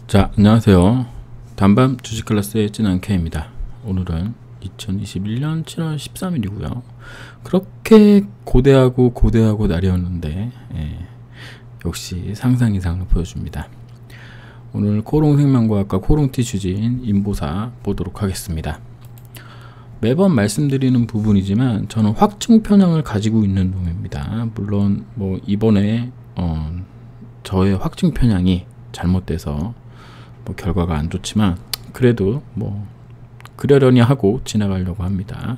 자, 안녕하세요. 단밤 주식 클래스의 진한케입니다. 오늘은 2021년 7월 13일이고요. 그렇게 고대하고 날이었는데 역시 상상 이상을 보여줍니다. 오늘 코롱생명과학과 코롱티슈진 인보사 보도록 하겠습니다. 매번 말씀드리는 부분이지만 저는 확증 편향을 가지고 있는 놈입니다. 물론 뭐 이번에 저의 확증 편향이 잘못돼서 결과가 안 좋지만 그래도 뭐 그러려니 하고 지나가려고 합니다.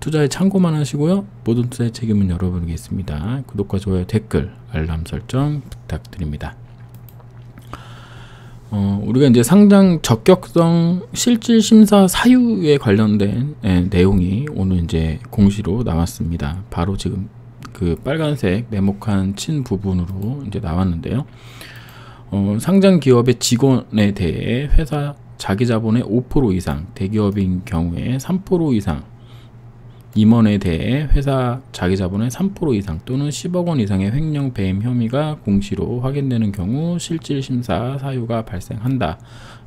투자에 참고만 하시고요. 모든 투자의 책임은 여러분에게 있습니다. 구독과 좋아요, 댓글, 알람 설정 부탁드립니다. 우리가 이제 상장 적격성 실질 심사 사유에 관련된 내용이 오늘 이제 공시로 나왔습니다. 바로 지금 그 빨간색 네모칸 친 부분으로 이제 나왔는데요. 상장 기업의 직원에 대해 회사 자기 자본의 5% 이상, 대기업인 경우에 3% 이상, 임원에 대해 회사 자기 자본의 3% 이상 또는 10억 원 이상의 횡령 배임 혐의가 공시로 확인되는 경우 실질 심사 사유가 발생한다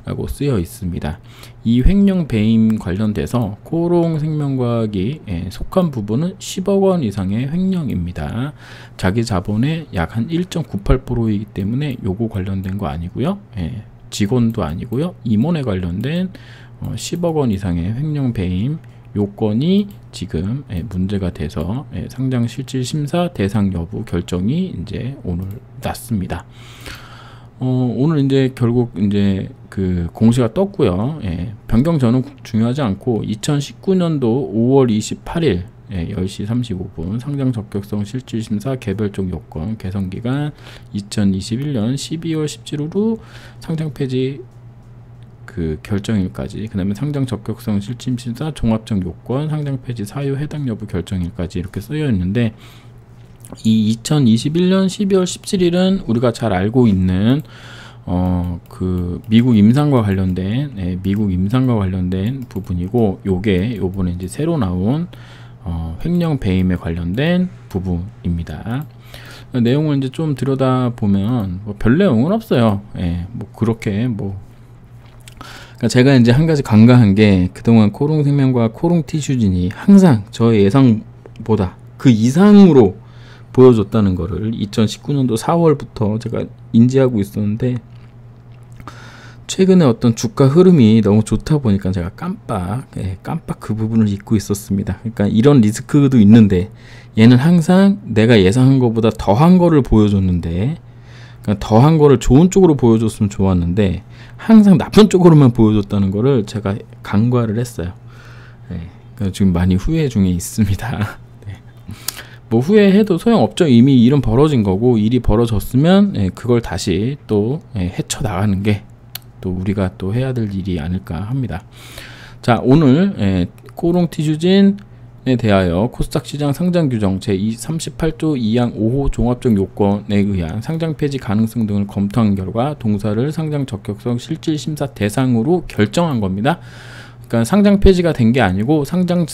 라고 쓰여 있습니다. 이 횡령 배임 관련돼서 코롱생명과학이 속한 부분은 10억 원 이상의 횡령입니다. 자기 자본의 약 한 1.98%이기 때문에 요거 관련된 거 아니고요. 직원도 아니고요. 임원에 관련된 10억 원 이상의 횡령 배임 요건이 지금 문제가 돼서 상장 실질 심사 대상 여부 결정이 이제 오늘 났습니다. 오늘 이제 결국 이제 그 공시가 떴고요. 변경 전은 중요하지 않고 2019년도 5월 28일 10시 35분 상장 적격성 실질 심사 개별적 요건 개선 기간 2021년 12월 17일로 상장 폐지 그 결정일까지, 그 다음에 상장 적격성 실질 심사 종합적 요건 상장 폐지 사유 해당 여부 결정일까지 이렇게 쓰여 있는데, 이 2021년 12월 17일은 우리가 잘 알고 있는 그 미국 임상과 관련된 부분이고, 요게 요번에 이제 새로 나온 횡령 배임에 관련된 부분입니다. 내용을 이제 좀 들여다 보면 뭐 별 내용은 없어요. 뭐 그렇게 뭐 그러니까 제가 이제 한 가지 간과한 게, 그동안 코롱생명과 코롱티슈진이 항상 저의 예상보다 그 이상으로 보여줬다는 거를 2019년도 4월부터 제가 인지하고 있었는데, 최근에 어떤 주가 흐름이 너무 좋다 보니까 제가 깜빡 그 부분을 잊고 있었습니다. 그러니까 이런 리스크도 있는데, 얘는 항상 내가 예상한 것보다 더한 거를 보여줬는데, 그러니까 더한 거를 좋은 쪽으로 보여줬으면 좋았는데 항상 나쁜 쪽으로만 보여줬다는 거를 제가 간과를 했어요. 그래서 지금 많이 후회 중에 있습니다. 뭐 후회해도 소용없죠. 이미 일은 벌어진 거고, 일이 벌어졌으면 그걸 다시 또 헤쳐나가는 게 또 우리가 또 해야 될 일이 아닐까 합니다. 자, 오늘 코롱티슈진에 대하여 코스닥 시장 상장 규정 제38조 2항 5호 종합적 요건에 의한 상장 폐지 가능성 등을 검토한 결과 동사를 상장 적격성 실질 심사 대상으로 결정한 겁니다. 그러니까 상장 폐지가 된 게 아니고 상장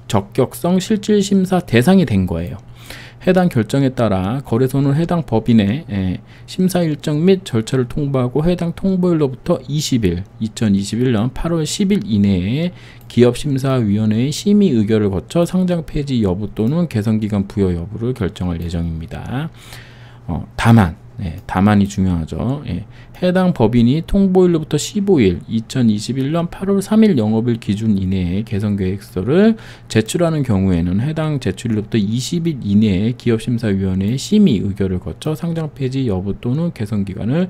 적격성 실질 심사 대상이 된 거예요. 해당 결정에 따라 거래소는 해당 법인의 심사 일정 및 절차를 통보하고 해당 통보일로부터 2021년 8월 10일 이내에 기업심사위원회의 심의 의결을 거쳐 상장 폐지 여부 또는 개선기간 부여 여부를 결정할 예정입니다. 다만이 중요하죠. 해당 법인이 통보일로부터 15일 2021년 8월 3일 영업일 기준 이내에 개선계획서를 제출하는 경우에는 해당 제출일로부터 20일 이내에 기업심사위원회의 심의 의결을 거쳐 상장 폐지 여부 또는 개선기간을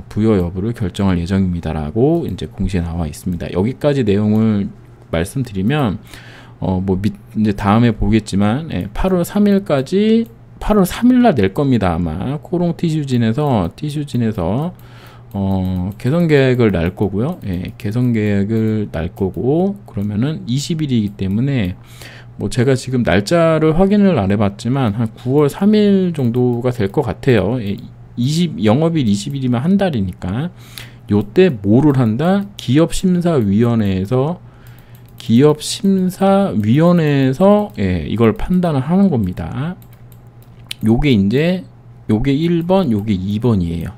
부여 여부를 결정할 예정입니다 라고 이제 공시에 나와 있습니다. 여기까지 내용을 말씀드리면 이제 다음에 보겠지만 8월 3일날 낼 겁니다. 아마 코롱 티슈진에서 개선 계획을 날 거고요. 개선 계획을 날 거고, 그러면은 20일이기 때문에 뭐 제가 지금 날짜를 확인을 안 해봤지만 한 9월 3일 정도가 될 것 같아요. 영업일 20일이면 한 달이니까 요때 뭐를 한다? 기업심사위원회에서 이걸 판단을 하는 겁니다. 요게 1번, 요게 2번이에요.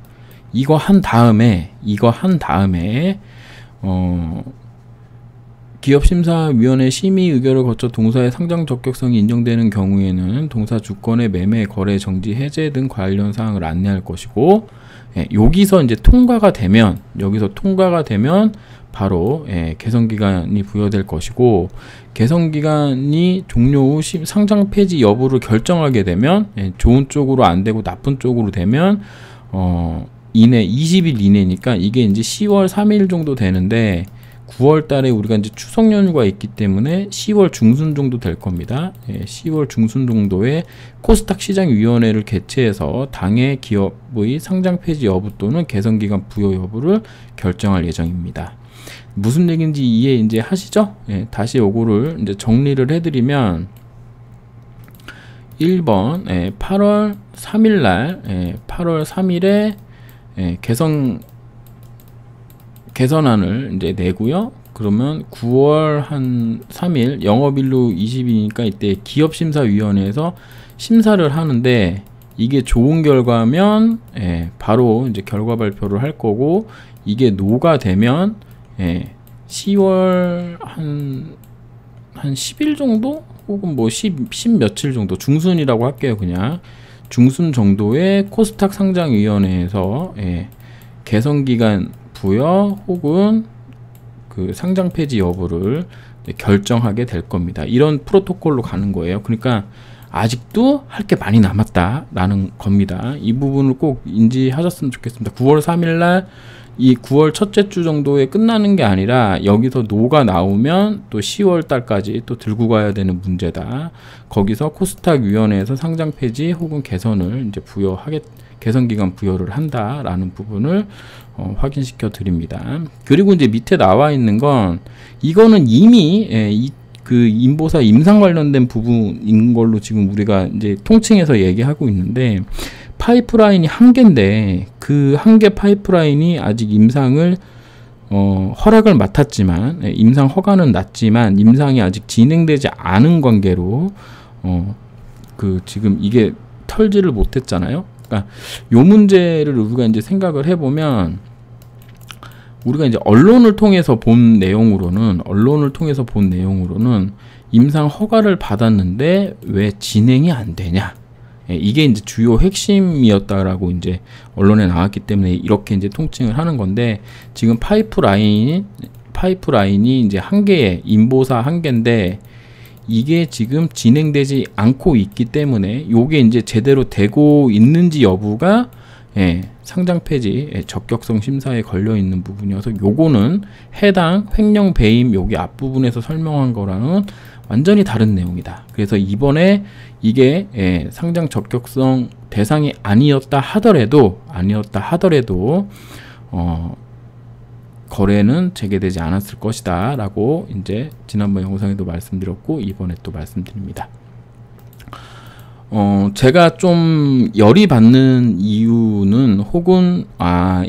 이거 한 다음에 기업심사위원회 심의 의결을 거쳐 동사의 상장 적격성이 인정되는 경우에는 동사 주권의 매매, 거래, 정지, 해제 등 관련 사항을 안내할 것이고, 여기서 이제 통과가 되면 바로 개선기간이 부여될 것이고, 개선기간이 종료 후 상장 폐지 여부를 결정하게 되면 좋은 쪽으로 안 되고 나쁜 쪽으로 되면 20일 이내니까 이게 이제 10월 3일 정도 되는데, 9월 달에 우리가 이제 추석 연휴가 있기 때문에 10월 중순 정도 될 겁니다. 10월 중순 정도에 코스닥 시장위원회를 개최해서 당해 기업의 상장 폐지 여부 또는 개선기간 부여 여부를 결정할 예정입니다. 무슨 얘기인지 이해 이제 하시죠? 다시 요거를 이제 정리를 해드리면 1번 8월 3일 날 8월 3일에 개선안을 이제 내고요. 그러면 9월 한 3일 영업일로 20일이니까 이때 기업심사위원회에서 심사를 하는데, 이게 좋은 결과면 바로 이제 결과 발표를 할 거고, 이게 노가 되면 10월 한 10일 정도 혹은 뭐 10 며칠 정도, 중순이라고 할게요. 그냥 중순 정도에 코스닥 상장위원회에서 개선기간 부여 혹은 그 상장 폐지 여부를 결정하게 될 겁니다. 이런 프로토콜로 가는 거예요. 그러니까 아직도 할 게 많이 남았다라는 겁니다. 이 부분을 꼭 인지하셨으면 좋겠습니다. 9월 3일 날 이 9월 첫째 주 정도에 끝나는 게 아니라 여기서 노가 나오면 또 10월 달까지 또 들고 가야 되는 문제다. 거기서 코스닥 위원회에서 상장 폐지 혹은 개선을 이제 개선 기간 부여를 한다라는 부분을 확인시켜 드립니다. 그리고 이제 밑에 나와 있는 건, 이거는 이미 그 인보사 임상 관련된 부분인 걸로 지금 우리가 이제 통칭해서 얘기하고 있는데, 파이프라인이 한 개인데 그 한 개 파이프라인이 아직 임상을 허락을 맡았지만, 임상 허가는 났지만 임상이 아직 진행되지 않은 관계로 그 지금 이게 털지를 못했잖아요. 그러니까 요 문제를 우리가 이제 생각을 해보면, 우리가 이제 언론을 통해서 본 내용으로는 임상 허가를 받았는데 왜 진행이 안 되냐, 이게 이제 주요 핵심이었다라고 이제 언론에 나왔기 때문에 이렇게 이제 통칭을 하는 건데, 지금 파이프라인이 이제 한 개의 인보사 한 개인데 이게 지금 진행되지 않고 있기 때문에 요게 이제 제대로 되고 있는지 여부가 상장 폐지 적격성 심사에 걸려 있는 부분이어서, 요거는 해당 횡령 배임 여기 앞부분에서 설명한 거랑은 완전히 다른 내용이다. 그래서 이번에 이게 상장 적격성 대상이 아니었다 하더라도 거래는 재개되지 않았을 것이다 라고 이제 지난번 영상에도 말씀드렸고 이번에 또 말씀드립니다. 제가 좀 열이 받는 이유는, 혹은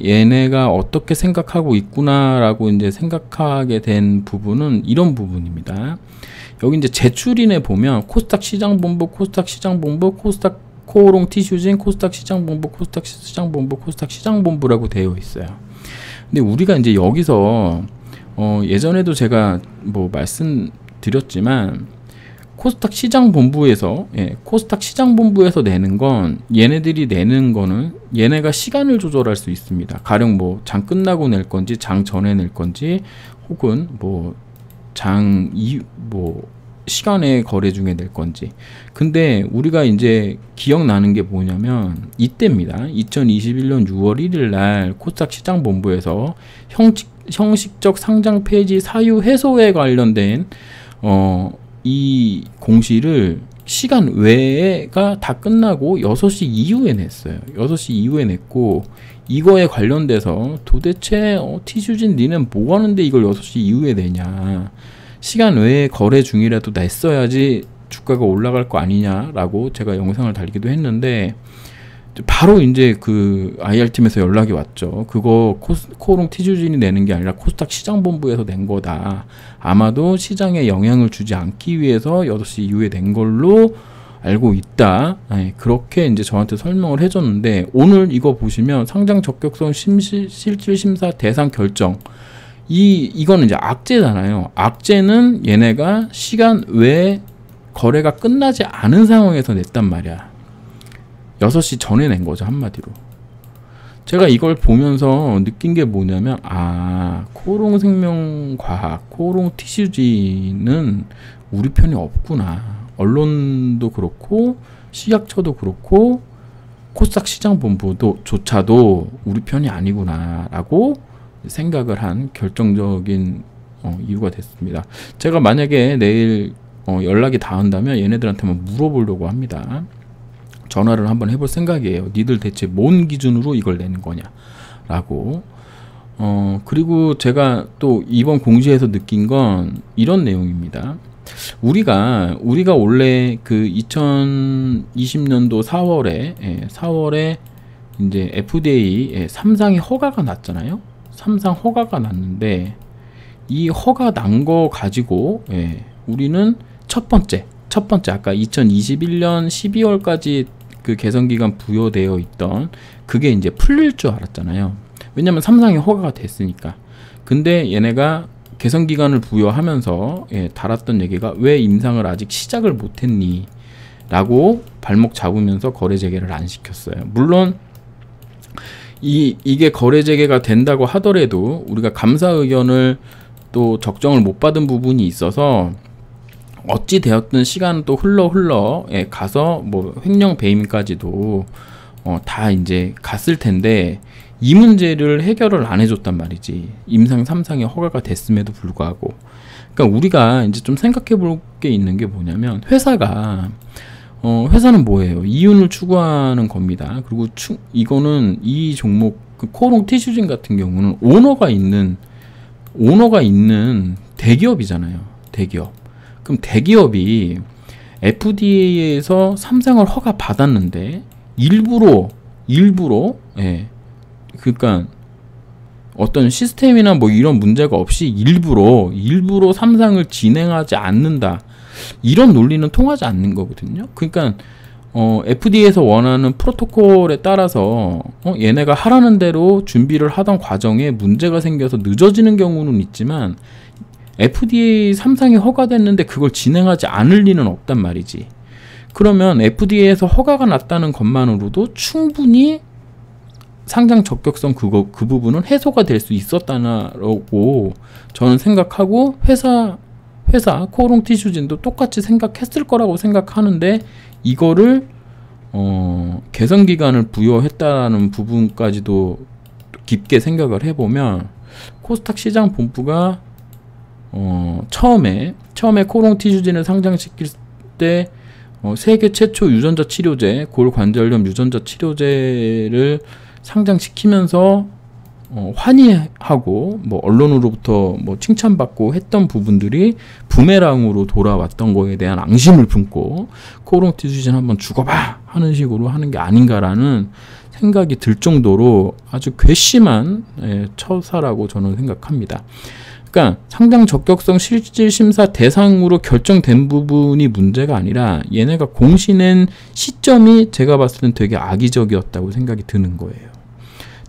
얘네가 어떻게 생각하고 있구나 라고 이제 생각하게 된 부분은 이런 부분입니다. 여기 이제 제출인에 보면 코스닥 시장본부, 코스닥 코오롱 티슈진, 코스닥 시장본부라고 되어 있어요. 근데 우리가 이제 여기서 예전에도 제가 뭐 말씀드렸지만, 코스닥 시장본부에서 내는 건, 얘네들이 내는 거는 얘네가 시간을 조절할 수 있습니다. 가령 뭐 장 끝나고 낼 건지, 장 전에 낼 건지, 혹은 뭐 시간에 거래 중에 낼 건지. 근데 우리가 이제 기억나는 게 뭐냐면 이때입니다. 2021년 6월 1일 날 코스닥 시장본부에서 형식적 상장 폐지 사유 해소에 관련된 이 공시를 시간 외가 다 끝나고 6시 이후에 냈어요. 6시 이후에 냈고, 이거에 관련돼서 도대체 티슈진 니는 뭐 하는데 이걸 6시 이후에 내냐, 시간 외에 거래 중이라도 냈어야지 주가가 올라갈 거 아니냐라고 제가 영상을 달기도 했는데, 바로 이제 그 IR팀에서 연락이 왔죠. 그거 코오롱 티슈진이 내는 게 아니라 코스닥 시장본부에서 낸 거다. 아마도 시장에 영향을 주지 않기 위해서 8시 이후에 낸 걸로 알고 있다. 그렇게 이제 저한테 설명을 해줬는데, 오늘 이거 보시면 상장 적격성 실질 심사 대상 결정, 이거는 이제 악재잖아요. 악재는 얘네가 시간 외에 거래가 끝나지 않은 상황에서 냈단 말이야. 6시 전에 낸 거죠, 한마디로. 제가 이걸 보면서 느낀 게 뭐냐면, 코오롱생명과학, 코오롱티슈진은 우리 편이 없구나. 언론도 그렇고 식약처도 그렇고 코스닥 시장본부도 조차도 우리 편이 아니구나 라고 생각을 한 결정적인 이유가 됐습니다. 제가 만약에 내일 연락이 닿는다면 얘네들한테만 물어보려고 합니다. 전화를 한번 해볼 생각이에요. 니들 대체 뭔 기준으로 이걸 내는 거냐 라고. 그리고 제가 또 이번 공시에서 느낀 건 이런 내용입니다. 우리가 원래 그 2020년도 4월에 이제 FDA 3상이 허가가 났잖아요. 3상 허가가 났는데, 이 허가 난 거 가지고 우리는 첫 번째 아까 2021년 12월까지 그 개선기간 부여되어 있던 그게 이제 풀릴 줄 알았잖아요. 왜냐면 3상이 허가가 됐으니까. 근데 얘네가 개선기간을 부여하면서 달았던 얘기가, 왜 임상을 아직 시작을 못했니? 라고 발목 잡으면서 거래 재개를 안 시켰어요. 물론 이게 거래 재개가 된다고 하더라도 우리가 감사 의견을 또 적정을 못 받은 부분이 있어서 어찌 되었든 시간은 또 흘러 가서 뭐 횡령 배임까지도 다 이제 갔을 텐데, 이 문제를 해결을 안 해줬단 말이지. 임상 3상이 허가가 됐음에도 불구하고. 그러니까 우리가 이제 좀 생각해 볼 게 있는 게 뭐냐면, 회사는 뭐예요? 이윤을 추구하는 겁니다. 그리고 이거는 이 종목 코오롱 티슈진 같은 경우는 오너가 있는 대기업이잖아요. 대기업. 그럼 대기업이 FDA에서 3상을 허가 받았는데 일부러 그러니까 어떤 시스템이나 뭐 이런 문제가 없이 일부러 3상을 진행하지 않는다, 이런 논리는 통하지 않는 거거든요. 그러니까 FDA에서 원하는 프로토콜에 따라서 얘네가 하라는 대로 준비를 하던 과정에 문제가 생겨서 늦어지는 경우는 있지만, FDA 3상이 허가됐는데 그걸 진행하지 않을 리는 없단 말이지. 그러면 FDA에서 허가가 났다는 것만으로도 충분히 상장 적격성 그 부분은 해소가 될 수 있었다라고 저는 생각하고, 회사 코오롱 티슈진도 똑같이 생각했을 거라고 생각하는데, 이거를 개선 기간을 부여했다는 부분까지도 깊게 생각을 해보면, 코스닥 시장 본부가 처음에 코오롱 티슈진을 상장시킬 때 세계 최초 유전자 치료제, 골관절염 유전자 치료제를 상장시키면서 환희하고 뭐 언론으로부터 뭐 칭찬받고 했던 부분들이 부메랑으로 돌아왔던 거에 대한 앙심을 품고 코오롱 티슈진 한번 죽어봐 하는 식으로 하는 게 아닌가라는 생각이 들 정도로 아주 괘씸한 처사라고 저는 생각합니다. 그러니까 상장 적격성 실질 심사 대상으로 결정된 부분이 문제가 아니라, 얘네가 공시낸 시점이 제가 봤을 땐 되게 악의적이었다고 생각이 드는 거예요.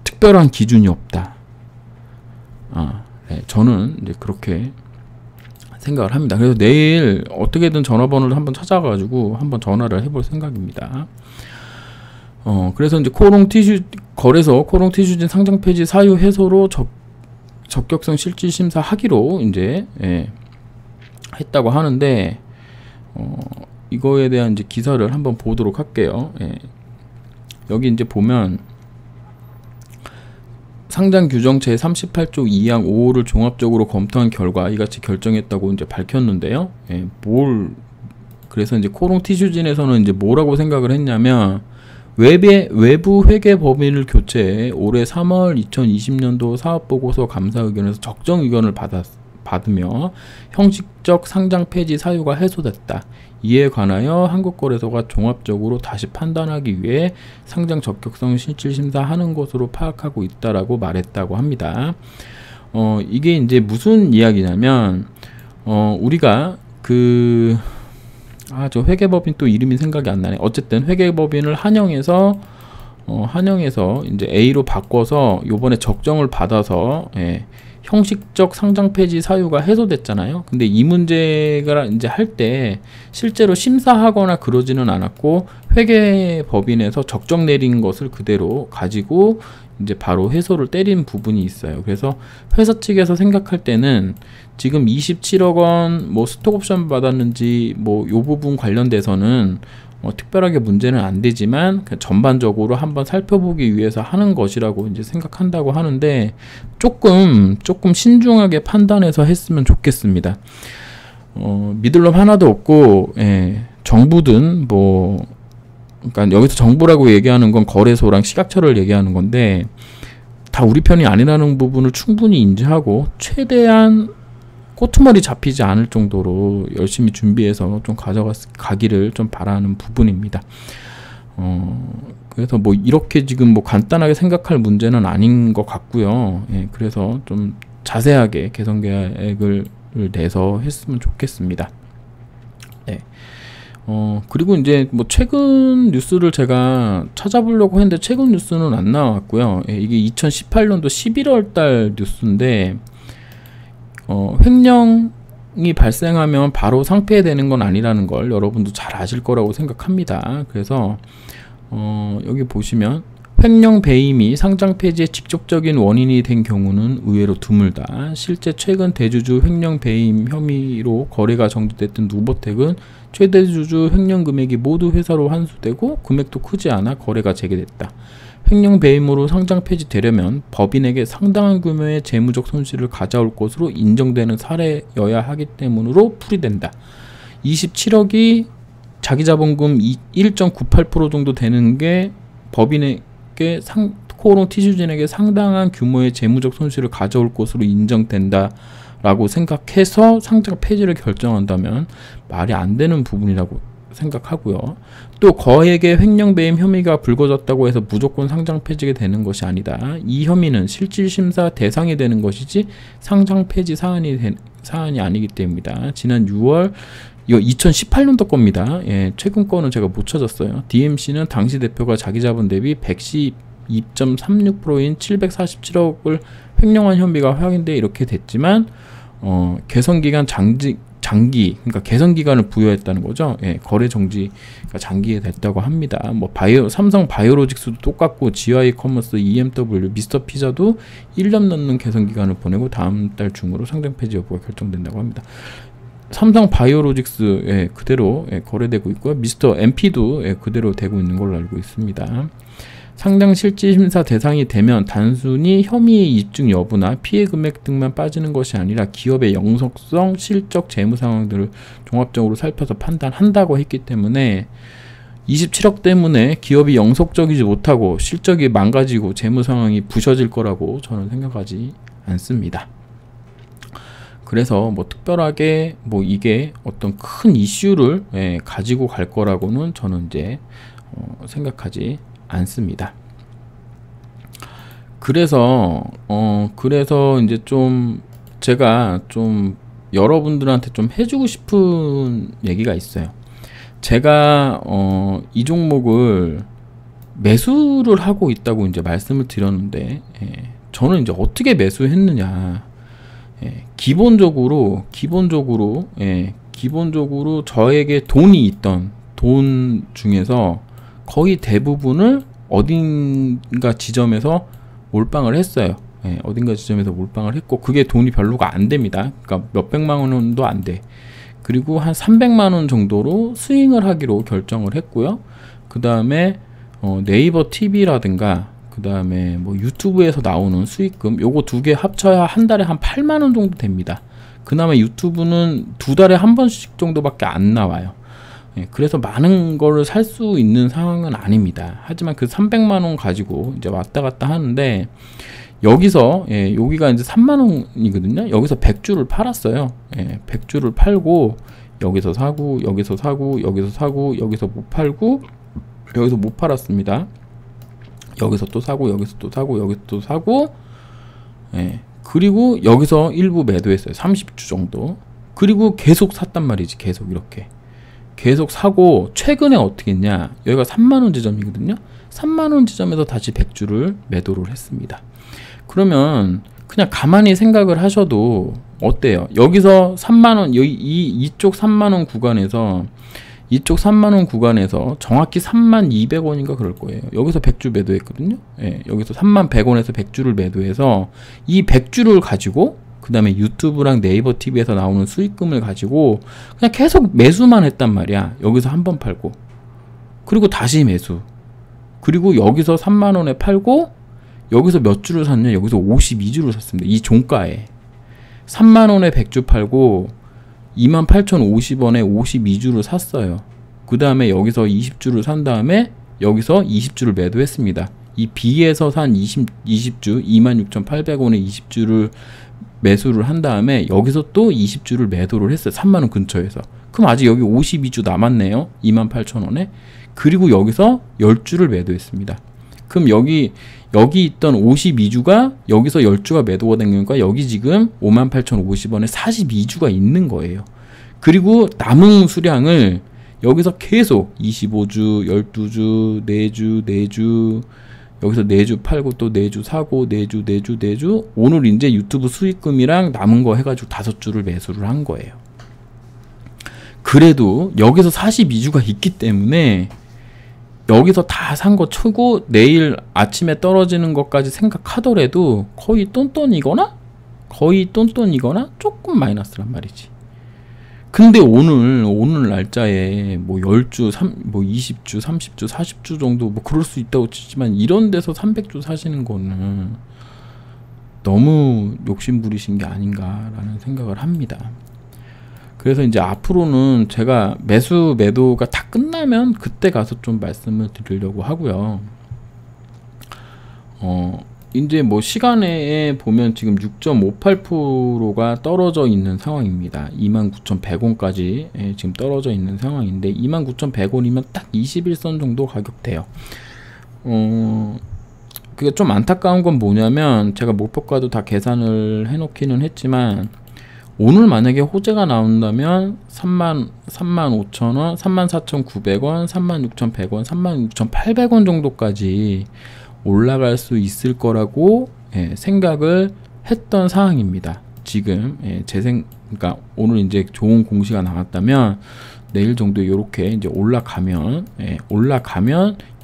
특별한 기준이 없다. 저는 이제 그렇게 생각을 합니다. 그래서 내일 어떻게든 전화번호를 한번 찾아가지고 한번 전화를 해볼 생각입니다. 그래서 이제 코오롱 티슈진 상장 폐지 사유 해소로 적격성 실질 심사 하기로 이제 했다고 하는데, 이거에 대한 이제 기사를 한번 보도록 할게요. 여기 이제 보면 상장 규정 제38조 2항 5호를 종합적으로 검토한 결과 이같이 결정했다고 이제 밝혔는데요. 그래서 이제 코오롱 티슈진에서는 이제 뭐라고 생각을 했냐면, 외부 회계 법인을 교체해 올해 3월 2020년도 사업보고서 감사 의견에서 적정 의견을 받으며 형식적 상장 폐지 사유가 해소됐다. 이에 관하여 한국거래소가 종합적으로 다시 판단하기 위해 상장 적격성 실질 심사하는 것으로 파악하고 있다라고 말했다고 합니다. 이게 이제 무슨 이야기냐면, 우리가 저 회계법인 또 이름이 생각이 안 나네. 어쨌든 회계법인을 한영에서 이제 A로 바꿔서 요번에 적정을 받아서 형식적 상장 폐지 사유가 해소됐잖아요. 근데 이 문제가 이제 할 때 실제로 심사하거나 그러지는 않았고 회계법인에서 적정 내린 것을 그대로 가지고 이제 바로 해소를 때린 부분이 있어요. 그래서 회사 측에서 생각할 때는 지금 27억 원 뭐 스톡옵션 받았는지 뭐 요 부분 관련돼서는 특별하게 문제는 안 되지만 전반적으로 한번 살펴보기 위해서 하는 것이라고 이제 생각한다고 하는데 조금 신중하게 판단해서 했으면 좋겠습니다. 믿을 놈 하나도 없고 정부든 뭐 그러니까 여기서 정부라고 얘기하는 건 거래소랑 시각처를 얘기하는 건데 다 우리 편이 아니라는 부분을 충분히 인지하고 최대한 꼬투머리 잡히지 않을 정도로 열심히 준비해서 좀 가기를 좀 바라는 부분입니다. 그래서 뭐 이렇게 지금 뭐 간단하게 생각할 문제는 아닌 것 같고요. 그래서 좀 자세하게 개선 계획을 내서 했으면 좋겠습니다. 그리고 이제 뭐 최근 뉴스를 제가 찾아보려고 했는데 최근 뉴스는 안 나왔고요. 이게 2018년도 11월 달 뉴스인데 횡령이 발생하면 바로 상폐되는 건 아니라는 걸 여러분도 잘 아실 거라고 생각합니다. 그래서 여기 보시면 횡령 배임이 상장 폐지의 직접적인 원인이 된 경우는 의외로 드물다. 실제 최근 대주주 횡령 배임 혐의로 거래가 정지됐던 누버텍은 최대주주 횡령 금액이 모두 회사로 환수되고 금액도 크지 않아 거래가 재개됐다. 횡령 배임으로 상장 폐지되려면 법인에게 상당한 규모의 재무적 손실을 가져올 것으로 인정되는 사례여야 하기 때문으로 풀이된다. 27억이 자기자본금 1.98% 정도 되는 게 법인에게 코오롱 티슈진에게 상당한 규모의 재무적 손실을 가져올 것으로 인정된다 라고 생각해서 상장 폐지를 결정한다면 말이 안 되는 부분이라고 생각하고요. 또 거액의 횡령 배임 혐의가 불거졌다고 해서 무조건 상장 폐지가 되는 것이 아니다. 이 혐의는 실질심사 대상이 되는 것이지 상장 폐지 사안이 아니기 때문이다. 지난 6월 이거 2018년도 겁니다. 최근 거는 제가 못 찾았어요. DMC는 당시 대표가 자기 자본 대비 112.36%인 747억을 횡령한 혐의가 확인돼 이렇게 됐지만 개선기간 장기 그러니까 개선기간을 부여했다는 거죠. 거래 정지가 장기에 됐다고 합니다. 뭐 삼성 바이오로직스도 똑같고 GI 커머스, EMW, 미스터 피자도 1년 넘는 개선기간을 보내고 다음 달 중으로 상장 폐지 여부가 결정된다고 합니다. 삼성 바이오로직스 그대로 거래되고 있고요. 미스터 MP도 그대로 되고 있는 걸로 알고 있습니다. 상장 실질 심사 대상이 되면 단순히 혐의의 입증 여부나 피해 금액 등만 빠지는 것이 아니라 기업의 영속성, 실적, 재무 상황들을 종합적으로 살펴서 판단한다고 했기 때문에 27억 때문에 기업이 영속적이지 못하고 실적이 망가지고 재무 상황이 부셔질 거라고 저는 생각하지 않습니다. 그래서 뭐 특별하게 뭐 이게 어떤 큰 이슈를 가지고 갈 거라고는 저는 이제 생각하지 않습니다. 그래서 이제 좀 제가 좀 여러분들한테 좀 해주고 싶은 얘기가 있어요. 제가 이 종목을 매수를 하고 있다고 이제 말씀을 드렸는데 저는 이제 어떻게 매수했느냐. 기본적으로 저에게 돈이 있던 돈 중에서 거의 대부분을 어딘가 지점에서 몰빵을 했어요. 어딘가 지점에서 몰빵을 했고 그게 돈이 별로가 안 됩니다. 그러니까 몇백만 원도 안 돼. 그리고 한 300만 원 정도로 스윙을 하기로 결정을 했고요. 그 다음에 네이버 TV라든가 그 다음에 뭐 유튜브에서 나오는 수익금 요거 두 개 합쳐야 한 달에 한 8만 원 정도 됩니다. 그나마 유튜브는 두 달에 한 번씩 정도밖에 안 나와요. 그래서 많은 거를 살 수 있는 상황은 아닙니다. 하지만 그 300만 원 가지고 이제 왔다 갔다 하는데 여기서 여기가 이제 3만 원이거든요. 여기서 100주를 팔았어요. 100주를 팔고 여기서 사고 여기서 사고 여기서 사고 여기서 못 팔고 여기서 못 팔았습니다. 여기서 또 사고 여기서 또 사고 여기서 또 사고 그리고 여기서 일부 매도했어요. 30주 정도. 그리고 계속 샀단 말이지. 계속 이렇게 계속 사고 최근에 어떻게 했냐, 여기가 3만원 지점이거든요. 3만원 지점에서 다시 100주를 매도를 했습니다. 그러면 그냥 가만히 생각을 하셔도 어때요? 여기서 3만원, 이쪽 3만원 구간에서, 이쪽 3만원 구간에서 정확히 32,200원인가 그럴 거예요. 여기서 100주 매도했거든요. 예, 여기서 31,100원에서 100주를 매도해서 이 100주를 가지고 그 다음에 유튜브랑 네이버 TV에서 나오는 수익금을 가지고 그냥 계속 매수만 했단 말이야. 여기서 한 번 팔고 그리고 다시 매수, 그리고 여기서 3만원에 팔고 여기서 몇 주를 샀냐, 여기서 52주를 샀습니다. 이 종가에 3만원에 100주 팔고 28,050원에 52주를 샀어요. 그 다음에 여기서 20주를 산 다음에 여기서 20주를 매도했습니다. 이 B에서 산 20주 26,800원에 20주를 매수를 한 다음에 여기서 또 20주를 매도를 했어요. 3만원 근처에서. 그럼 아직 여기 52주 남았네요. 28,000원에. 그리고 여기서 10주를 매도했습니다. 그럼 여기 있던 52주가 여기서 10주가 매도가 된 거니까 여기 지금 58,050원에 42주가 있는 거예요. 그리고 남은 수량을 여기서 계속 25주, 12주, 4주, 4주, 여기서 4주 팔고 또 4주 사고 4주 오늘 이제 유튜브 수익금이랑 남은 거 해가지고 5주를 매수를 한 거예요. 그래도 여기서 42주가 있기 때문에 여기서 다 산 거 치고 내일 아침에 떨어지는 것까지 생각하더라도 거의 똔똔이거나 조금 마이너스란 말이지. 근데 오늘 날짜에 뭐 10주, 20주, 30주, 40주 정도 뭐 그럴 수 있다고 치지만 이런 데서 300주 사시는 거는 너무 욕심 부리신 게 아닌가라는 생각을 합니다. 그래서 이제 앞으로는 제가 매도가 다 끝나면 그때 가서 좀 말씀을 드리려고 하고요. 이제 뭐 시간에 보면 지금 6.58%가 떨어져 있는 상황입니다. 29,100원까지 지금 떨어져 있는 상황인데 29,100원이면 딱 21선 정도 가격 돼요. 그게 좀 안타까운 건 뭐냐면 제가 목표가도 다 계산을 해놓기는 했지만 오늘 만약에 호재가 나온다면 35,000원, 34,900원, 36,100원, 36,800원 정도까지 올라갈 수 있을 거라고 생각을 했던 상황입니다. 지금 그러니까 오늘 이제 좋은 공시가 나왔다면 내일 정도 이렇게 이제 올라가면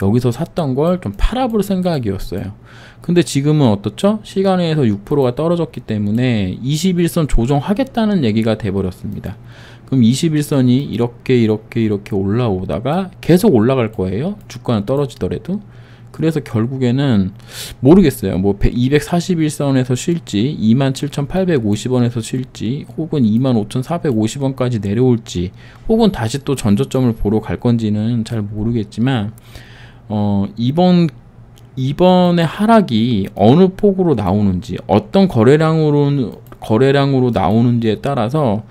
여기서 샀던 걸 좀 팔아볼 생각이었어요. 근데 지금은 어떻죠? 시간에서 6%가 떨어졌기 때문에 21선 조정하겠다는 얘기가 돼버렸습니다. 그럼 21선이 이렇게 올라오다가 계속 올라갈 거예요. 주가는 떨어지더라도. 그래서 결국에는 모르겠어요. 뭐 241선에서 쉴지, 27,850원에서 쉴지, 혹은 25,450원까지 내려올지, 혹은 다시 또 전저점을 보러 갈 건지는 잘 모르겠지만, 이번에 하락이 어느 폭으로 나오는지, 어떤 거래량으로 나오는지에 따라서,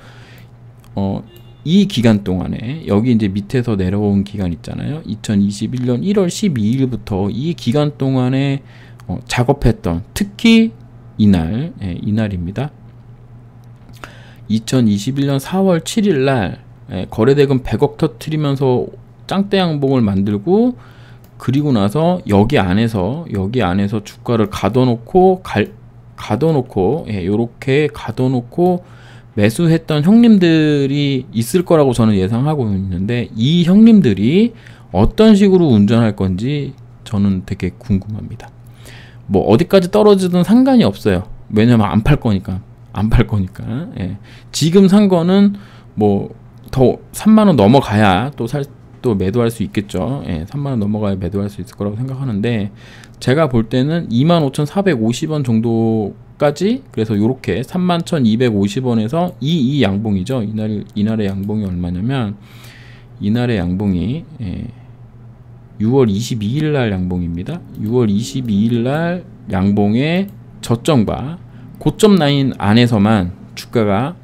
이 기간 동안에 여기 이제 밑에서 내려온 기간 있잖아요. 2021년 1월 12일부터 이 기간 동안에 작업했던, 특히 이날입니다. 2021년 4월 7일 날 거래대금 100억 터트리면서 짱대 양봉을 만들고, 그리고 나서 여기 안에서 주가를 가둬놓고 요렇게 가둬놓고 매수했던 형님들이 있을 거라고 저는 예상하고 있는데, 이 형님들이 어떤 식으로 운전할 건지 저는 되게 궁금합니다. 뭐 어디까지 떨어지든 상관이 없어요. 왜냐면 안 팔 거니까. 지금 산 거는 뭐 더 3만원 넘어가야 또 매도할 수 있겠죠. 3만원 넘어가야 매도할 수 있을 거라고 생각하는데, 제가 볼 때는 25,450원 정도까지, 그래서 요렇게 31,250원에서 이 양봉이죠. 이날의 양봉이 얼마냐면, 이날의 양봉이 6월 22일 날 양봉입니다. 6월 22일 날 양봉의 저점과 고점 라인 안에서만 주가가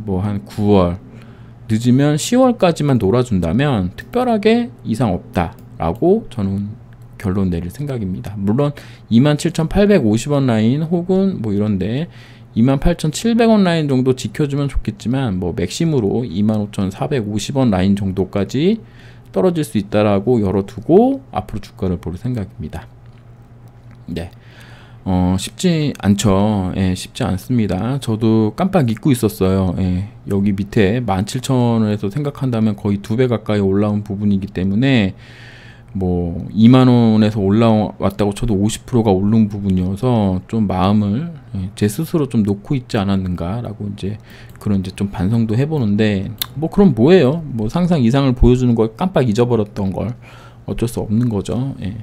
뭐 한 9월 늦으면 10월까지만 놀아준다면 특별하게 이상 없다라고 저는 결론 내릴 생각입니다. 물론 27,850원 라인 혹은 뭐 이런데 28,700원 라인 정도 지켜주면 좋겠지만 뭐 맥심으로 25,450원 라인 정도까지 떨어질 수 있다라고 열어두고 앞으로 주가를 볼 생각입니다. 네. 쉽지 않죠. 예, 쉽지 않습니다. 저도 깜빡 잊고 있었어요. 예, 여기 밑에 17,000원에서 생각한다면 거의 2배 가까이 올라온 부분이기 때문에 뭐 2만원에서 올라왔다고 쳐도 50%가 오른 부분이어서 좀 마음을 제 스스로 좀 놓고 있지 않았는가 라고 이제 그런 이제 좀 반성도 해보는데, 뭐 그럼 뭐예요? 뭐 상상 이상을 보여주는 걸 깜빡 잊어버렸던 걸 어쩔 수 없는 거죠. 예.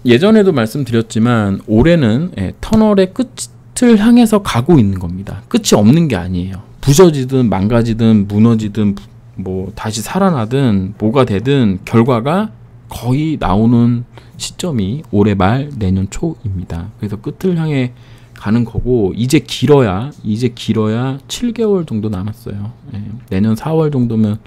예전에도 말씀드렸지만 올해는 터널의 끝을 향해서 가고 있는 겁니다. 끝이 없는 게 아니에요. 부서지든 망가지든 무너지든 뭐 다시 살아나든 뭐가 되든 결과가 거의 나오는 시점이 올해 말 내년 초입니다. 그래서 끝을 향해 가는 거고, 이제 길어야 7개월 정도 남았어요. 내년 4월 정도면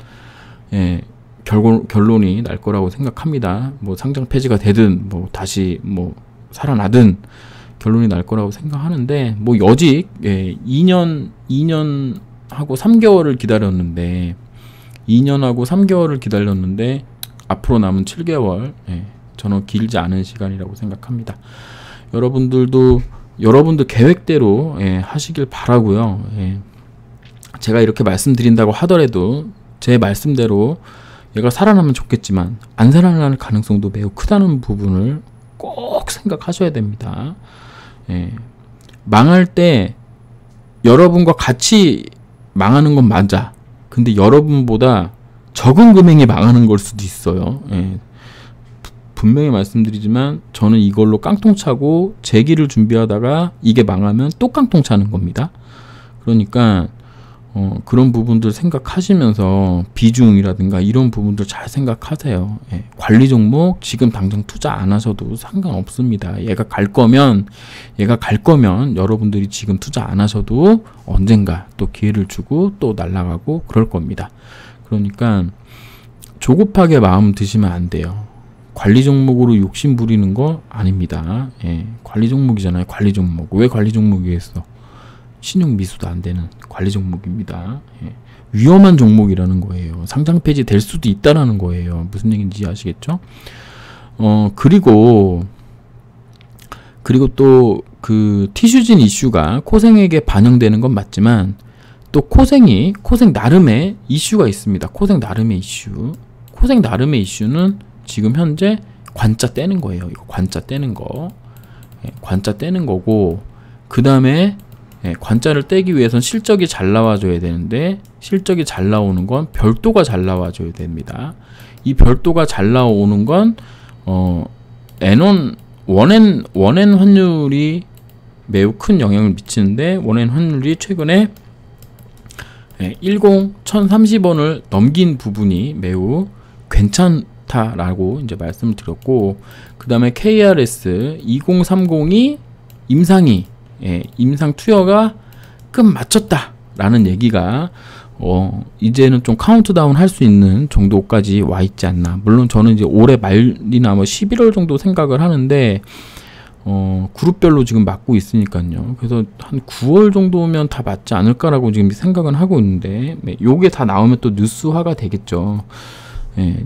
결론이 날 거라고 생각합니다. 뭐 상장 폐지가 되든 뭐 다시 뭐 살아나든 결론이 날 거라고 생각하는데, 뭐 여직 2년하고 3개월을 기다렸는데 2년하고 3개월을 기다렸는데 앞으로 남은 7개월 저는 길지 않은 시간이라고 생각합니다. 여러분들 계획대로 하시길 바라고요. 제가 이렇게 말씀드린다고 하더라도 제 말씀대로 얘가 살아나면 좋겠지만 안 살아날 가능성도 매우 크다는 부분을 꼭 생각하셔야 됩니다. 망할 때 여러분과 같이 망하는 건 맞아. 근데 여러분보다 적은 금액이 망하는 걸 수도 있어요. 분명히 말씀드리지만 저는 이걸로 깡통 차고 재기를 준비하다가 이게 망하면 또 깡통 차는 겁니다. 그러니까 그런 부분들 생각하시면서 비중이라든가 이런 부분들 잘 생각하세요. 관리 종목 지금 당장 투자 안 하셔도 상관없습니다. 얘가 갈 거면 여러분들이 지금 투자 안 하셔도 언젠가 또 기회를 주고 또 날아가고 그럴 겁니다. 그러니까 조급하게 마음 드시면 안 돼요. 관리 종목으로 욕심 부리는 거 아닙니다. 관리 종목이잖아요. 관리 종목. 왜 관리 종목이겠어? 신용 미수도 안 되는 관리 종목입니다. 위험한 종목이라는 거예요. 상장 폐지 될 수도 있다라는 거예요. 무슨 얘기인지 아시겠죠? 그리고 또 그 티슈진 이슈가 코생에게 반영되는 건 맞지만 또 코생 나름의 이슈가 있습니다. 코생 나름의 이슈는 지금 현재 관짜 떼는 거예요. 이거 관짜 떼는 거고, 그 다음에 관짜를 떼기 위해선 실적이 잘 나와줘야 되는데, 실적이 잘 나오는 건 별도가 잘 나와줘야 됩니다. 이 별도가 잘 나오는 건 원엔 환율이 매우 큰 영향을 미치는데, 원엔 환율이 최근에 1030원을 넘긴 부분이 매우 괜찮다라고 이제 말씀을 드렸고, 그 다음에 KRS 2030이 임상 투여가 끝 마쳤다라는 얘기가 이제는 좀 카운트다운 할 수 있는 정도까지 와 있지 않나. 물론 저는 이제 올해 말이나 뭐 11월 정도 생각을 하는데 그룹별로 지금 맞고 있으니까요. 그래서 한 9월 정도면 다 맞지 않을까라고 지금 생각은 하고 있는데, 요게 다 나오면 또 뉴스화가 되겠죠.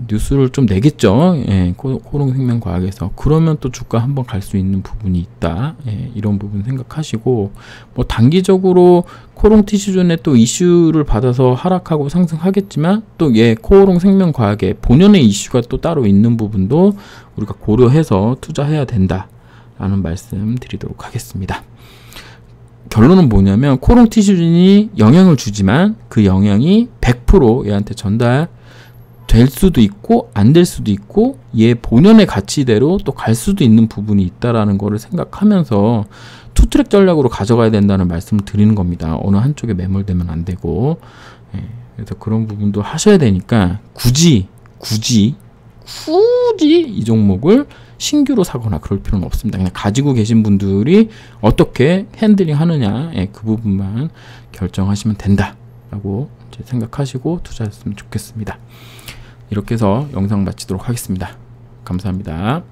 뉴스를 좀 내겠죠. 코롱생명과학에서. 그러면 또 주가 한번 갈 수 있는 부분이 있다. 이런 부분 생각하시고, 뭐 단기적으로 코롱티슈존의 또 이슈를 받아서 하락하고 상승하겠지만, 또 코롱생명과학의 본연의 이슈가 또 따로 있는 부분도 우리가 고려해서 투자해야 된다라는 말씀 드리도록 하겠습니다. 결론은 뭐냐면, 코롱티슈존이 영향을 주지만 그 영향이 100% 얘한테 될 수도 있고 안 될 수도 있고 얘 본연의 가치대로 또 갈 수도 있는 부분이 있다라는 거를 생각하면서 투트랙 전략으로 가져가야 된다는 말씀을 드리는 겁니다. 어느 한쪽에 매몰되면 안 되고. 그래서 그런 부분도 하셔야 되니까 굳이 이 종목을 신규로 사거나 그럴 필요는 없습니다. 그냥 가지고 계신 분들이 어떻게 핸들링 하느냐, 그 부분만 결정하시면 된다라고 이제 생각하시고 투자했으면 좋겠습니다. 이렇게 해서 영상 마치도록 하겠습니다. 감사합니다.